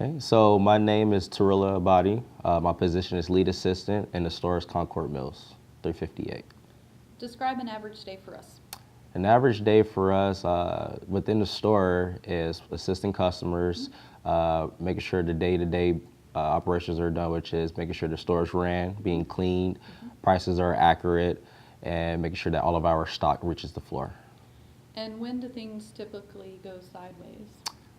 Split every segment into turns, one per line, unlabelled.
Okay, so my name is Tarila Abadi. My position is lead assistant, and the store is Concord Mills, 358.
Describe an average day for us.
An average day for us within the store is assisting customers, making sure the day-to-day operations are done, which is making sure the stores ran, being cleaned, prices are accurate, and making sure that all of our stock reaches the floor.
And when do things typically go sideways?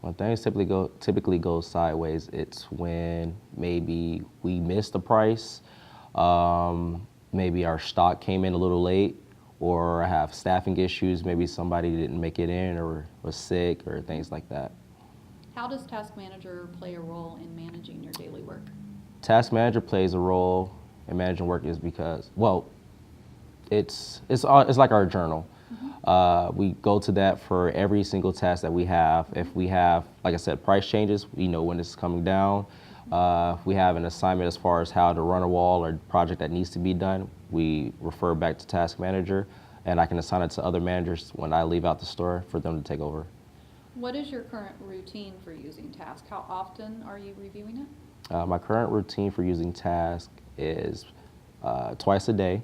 When things typically go sideways, it's when maybe we missed the price, maybe our stock came in a little late, or I have staffing issues, maybe somebody didn't make it in or was sick or things like that.
How does Task Manager play a role in managing your daily work?
Task Manager plays a role in managing work is because, well, it's like our journal. We go to that for every single task that we have. If we have, like I said, price changes, we know when it's coming down. If we have an assignment as far as how to run a wall or project that needs to be done, we refer back to Task Manager, and I can assign it to other managers when I leave out the store for them to take over.
What is your current routine for using Task? How often are you reviewing it?
My current routine for using Task is twice a day.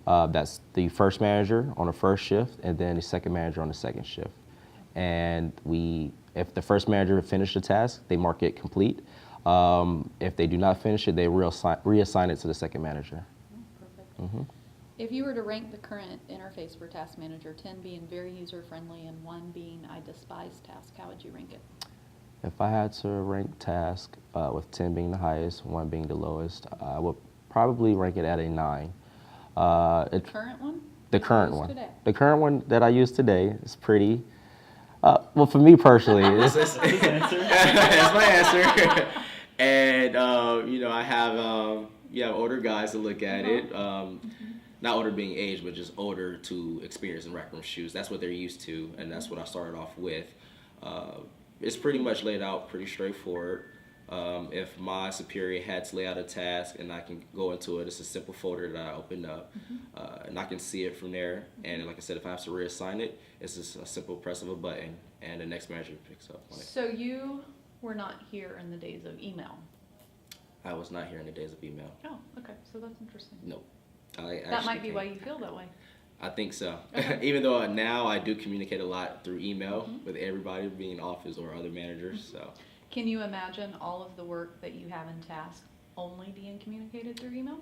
That's the first manager on the first shift, and then the second manager on the second shift. And if the first manager finished the task, they mark it complete. If they do not finish it, they reassign it to the second manager.
Perfect. If you were to rank the current interface for Task Manager, 10 being very user-friendly and 1 being I despise Task, how would you rank it?
If I had to rank Task, with 10 being the highest, 1 being the lowest, I would probably rank it at a 9.
The current one?
The current one.
Today?
The current one that I use today is pretty, well, for me personally,
That's my answer. And I have you have older guys to look at it. Not older being age, but just older to experience in rec room shoes. That's what they're used to, and that's what I started off with. It's pretty much laid out pretty straightforward. If my superior had to lay out a task and I can go into it, it's a simple folder that I open up, and I can see it from there. And like I said, if I have to reassign it, it's just a simple press of a button, and the next manager picks up on it.
So you were not here in the days of email?
I was not here in the days of email.
Oh, okay. So that's interesting.
Nope.
That might be why you feel that way.
I think so.
Okay.
Even though now I do communicate a lot through email with everybody, being in office or other managers. So.
Can you imagine all of the work that you have in Task only being communicated through email?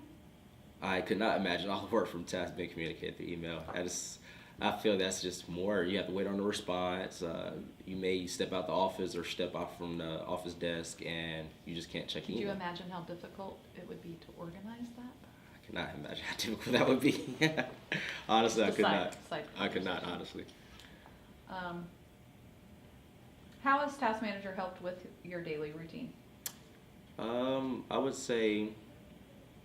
I could not imagine all the work from Task being communicated through email. I feel that's just more. You have to wait on the response. You may step out the office or step out from the office desk, and you just can't check email.
Could you imagine how difficult it would be to organize that?
I cannot imagine how difficult that would be. Honestly, I could not. I could not, honestly.
How has Task Manager helped with your daily routine?
I would say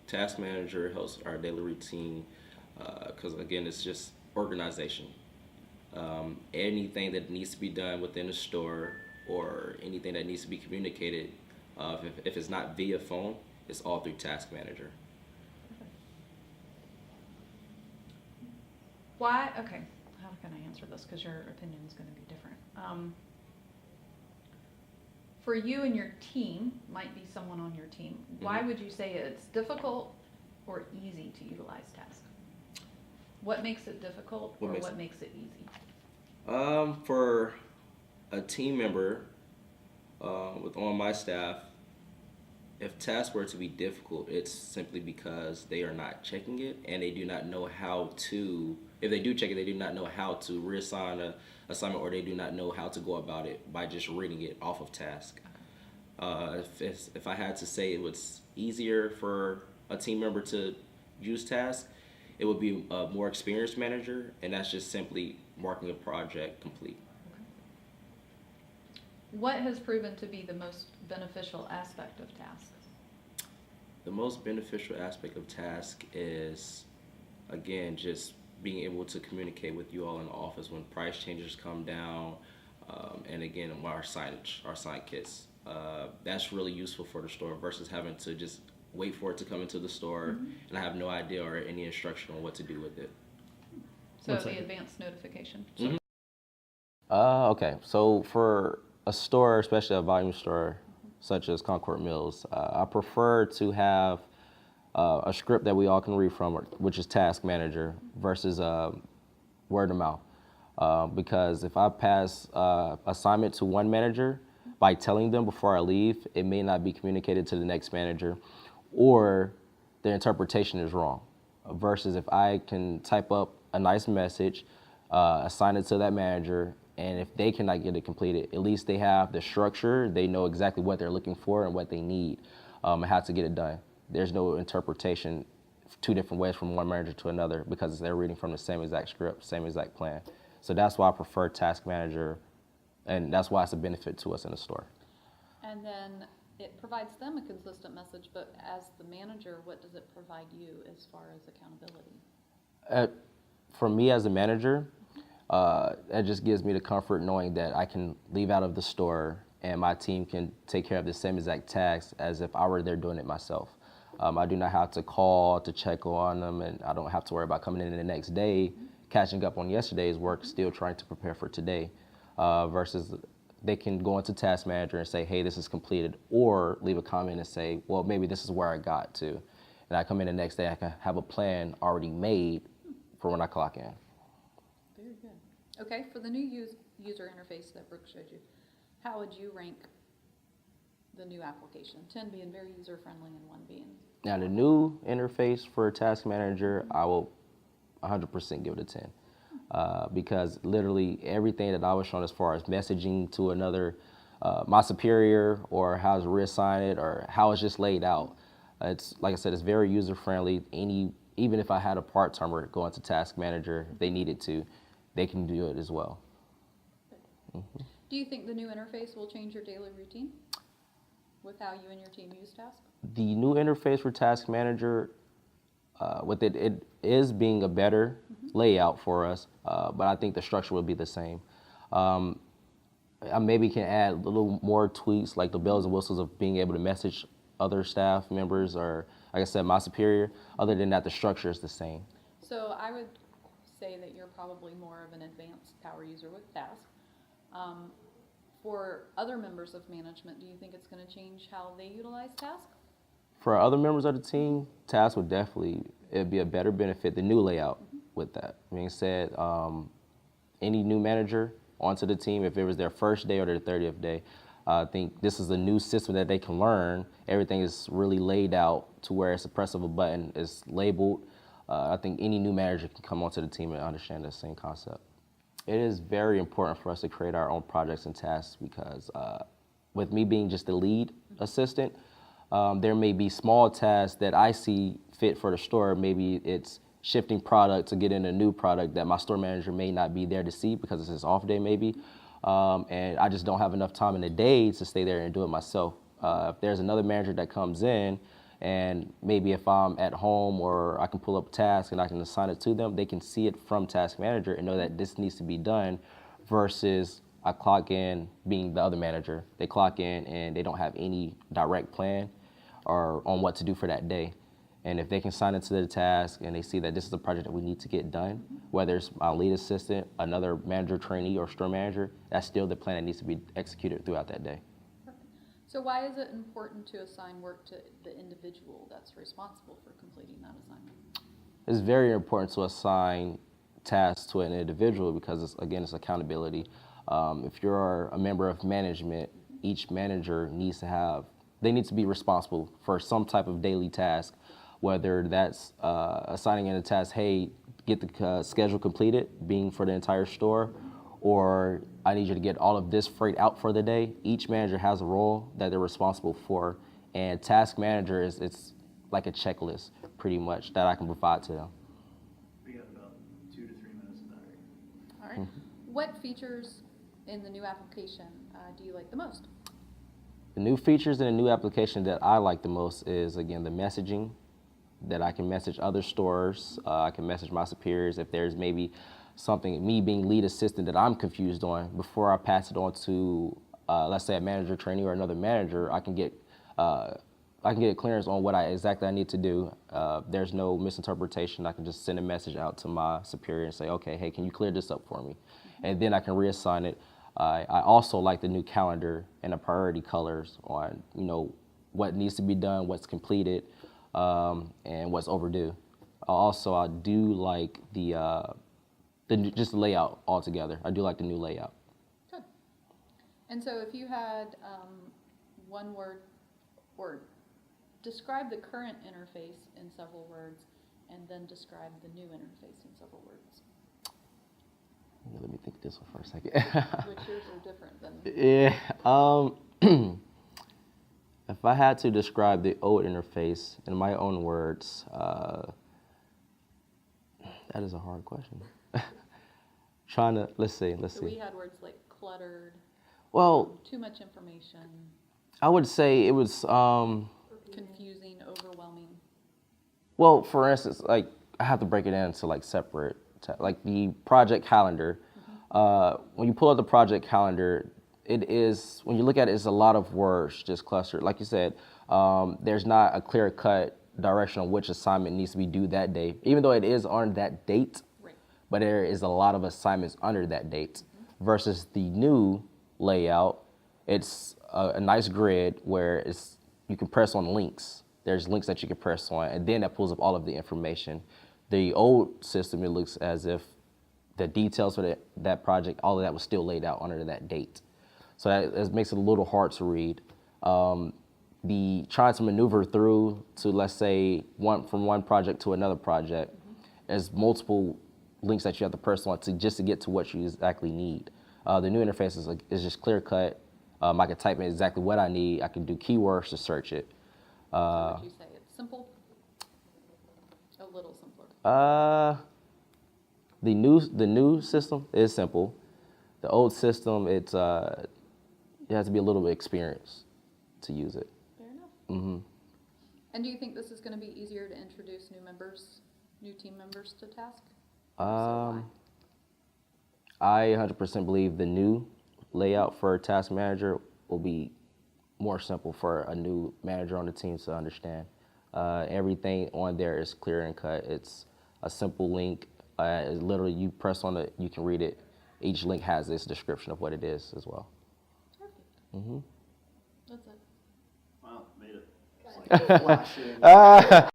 Task Manager helps our daily routine because, again, it's just organization. Anything that needs to be done within the store or anything that needs to be communicated, if it's not via phone, it's all through Task Manager.
Why? Okay, how can I answer this? Because your opinion is going to be different. For you and your team, might be someone on your team, why would you say it's difficult or easy to utilize Task? What makes it difficult or what makes it easy?
For a team member on my staff, if tasks were to be difficult, it's simply because they are not checking it and they do not know how to. If they do check it, they do not know how to reassign an assignment, or they do not know how to go about it by just reading it off of Task. If I had to say it was easier for a team member to use Task, it would be a more experienced manager, and that's just simply marking a project complete.
What has proven to be the most beneficial aspect of Task?
The most beneficial aspect of Task is, again, just being able to communicate with you all in the office when price changes come down, and again, our signage, our sign kits. That's really useful for the store versus having to just wait for it to come into the store and I have no idea or any instruction on what to do with it.
So the advanced notification.
Okay, so for a store, especially a volume store, such as Concord Mills. I prefer to have a script that we all can read from, which is Task Manager, versus word of mouth. Because if I pass assignment to one manager, by telling them before I leave, it may not be communicated to the next manager, or the interpretation is wrong. Versus if I can type up a nice message, assign it to that manager, and if they cannot get it completed, at least they have the structure, they know exactly what they're looking for and what they need, and how to get it done. There's no interpretation two different ways from one manager to another because they're reading from the same exact script, same exact plan. So that's why I prefer Task Manager, and that's why it's a benefit to us in the store.
And then it provides them a consistent message, but as the manager, what does it provide you as far as accountability?
For me as a manager, that just gives me the comfort knowing that I can leave out of the store and my team can take care of the same exact tasks as if I were there doing it myself. I do not have to call to check on them, and I don't have to worry about coming in the next day, catching up on yesterday's work, still trying to prepare for today, versus they can go into Task Manager and say, hey, this is completed, or leave a comment and say, well, maybe this is where I got to. And I come in the next day, I can have a plan already made for when I clock in.
Very good. Okay, for the new user interface that Brooke showed you, how would you rank the new application? 10 being very user-friendly and 1 being...
Now, the new interface for Task Manager, I will 100% give it a 10. Because literally everything that I was shown as far as messaging to another, my superior, or how to reassign it, or how it's just laid out, it's, like I said, it's very user-friendly. Even if I had a part-timer go into Task Manager, if they needed to, they can do it as well. Mm-hmm.
Do you think the new interface will change your daily routine with how you and your team use tasks?
The new interface for Task Manager, with it is being a better layout for us, but I think the structure will be the same. I maybe can add a little more tweaks, like the bells and whistles of being able to message other staff members, or, like I said, my superior. Other than that, the structure is the same.
So I would say that you're probably more of an advanced power user with tasks. For other members of management, do you think it's going to change how they utilize tasks?
For other members of the team, tasks would definitely, it'd be a better benefit, the new layout with that. Being said, any new manager onto the team, if it was their first day or their 30th day, I think this is a new system that they can learn. Everything is really laid out to where it's a press of a button, it's labeled. I think any new manager can come onto the team and understand the same concept. It is very important for us to create our own projects and tasks because with me being just the lead assistant, there may be small tasks that I see fit for the store. Maybe it's shifting product to get in a new product that my store manager may not be there to see because it's his off day maybe. And I just don't have enough time in the day to stay there and do it myself. If there's another manager that comes in, and maybe if I'm at home or I can pull up a task and I can assign it to them, they can see it from Task Manager and know that this needs to be done, versus I clock in being the other manager. They clock in and they don't have any direct plan or on what to do for that day. And if they can sign into the task and they see that this is a project that we need to get done, whether it's my lead assistant, another manager trainee, or store manager, that's still the plan that needs to be executed throughout that day.
So why is it important to assign work to the individual that's responsible for completing that assignment?
It's very important to assign tasks to an individual because, it's accountability. If you're a member of management, each manager needs to be responsible for some type of daily task, whether that's assigning in a task, hey, get the schedule completed, being for the entire store, or I need you to get all of this freight out for the day. Each manager has a role that they're responsible for, and Task Manager it's like a checklist, pretty much, that I can provide to them.
We got about 2 to 3 minutes of that.
All right. What features in the new application do you like the most?
The new features in the new application that I like the most is, again, the messaging, that I can message other stores. I can message my superiors if there's maybe something, me being lead assistant, that I'm confused on. Before I pass it on to, let's say, a manager trainee or another manager, I can get clearance on what exactly I need to do. There's no misinterpretation. I can just send a message out to my superior and say, okay, hey, can you clear this up for me? And then I can reassign it. I also like the new calendar and the priority colors on, what needs to be done, what's completed, and what's overdue. Also, I do like just the layout altogether. I do like the new layout.
Good. And so if you had one word, or describe the current interface in several words, and then describe the new interface in several words.
Let me think this one for a second.
Which yours are different than.
Yeah. If I had to describe the old interface in my own words, that is a hard question. Let's see.
So we had words like cluttered.
Well,
too much information.
I would say it was,
confusing, overwhelming.
well, for instance, like, I have to break it into like separate, like the project calendar. When you pull up the project calendar, when you look at it, it's a lot of words just clustered. Like you said, there's not a clear-cut direction on which assignment needs to be due that day, even though it is on that date.
Right.
But there is a lot of assignments under that date. Versus the new layout, it's a nice grid where you can press on links. There's links that you can press on, and then that pulls up all of the information. The old system, it looks as if the details for that project, all of that was still laid out under that date. So that makes it a little hard to read. The trying to maneuver through to, let's say, from one project to another project, there's multiple links that you have to press on just to get to what you exactly need. The new interface is just clear cut. I can type in exactly what I need. I can do keywords to search it.
So would you say it's simple? A little simpler.
The new system is simple. The old system, you have to be a little bit experienced to use it.
Fair enough.
Mm-hmm.
And do you think this is going to be easier to introduce new team members to task?
I 100% believe the new layout for Task Manager will be more simple for a new manager on the team to understand. Everything on there is clear and cut. It's a simple link. Literally, you press on it, you can read it. Each link has this description of what it is as well.
Perfect.
Mm-hmm.
That's it.
Wow, made it. It's like flashing.